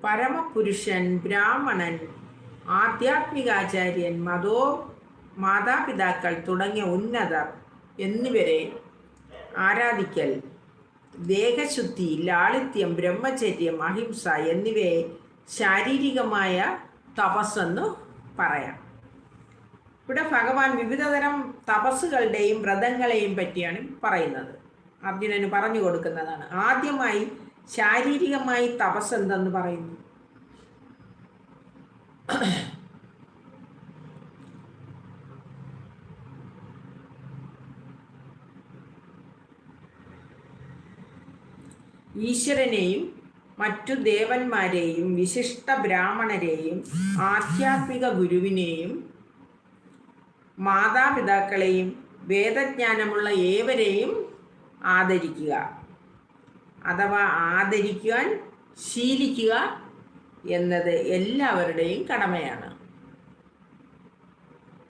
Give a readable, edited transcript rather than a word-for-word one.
പരമപുരുഷൻ, ബ്രാഹ്മണൻ, ആധ്യാത്മികാചാര്യൻ, മാതാപിതാക്കൾ തുടങ്ങിയ ഉന്നതർ എന്നിവരെ ആരാധിക്കൽ, ദേഹശുദ്ധി, ലാളിത്യം, ബ്രഹ്മചര്യം, അഹിംസ എന്നിവയെ ശാരീരികമായ തപസ്സെന്ന് പറയാം. ഇവിടെ ഭഗവാൻ വിവിധതരം തപസ്സുകളുടെയും വ്രതങ്ങളെയും പറ്റിയാണ് പറയുന്നത്. അർജുനന് പറഞ്ഞു കൊടുക്കുന്നതാണ്. ആദ്യമായി ശാരീരികമായി തപസ് എന്തെന്ന് പറയുന്നു. ഈശ്വരനെയും മറ്റു ദേവന്മാരെയും വിശിഷ്ട ബ്രാഹ്മണരെയും ആധ്യാത്മിക ഗുരുവിനെയും മാതാപിതാക്കളെയും വേദജ്ഞാനമുള്ള ഏവരെയും ആദരിക്കുക അഥവാ ആദരിക്കുവാൻ ശീലിക്കുക എന്നത് എല്ലാവരുടെയും കടമയാണ്.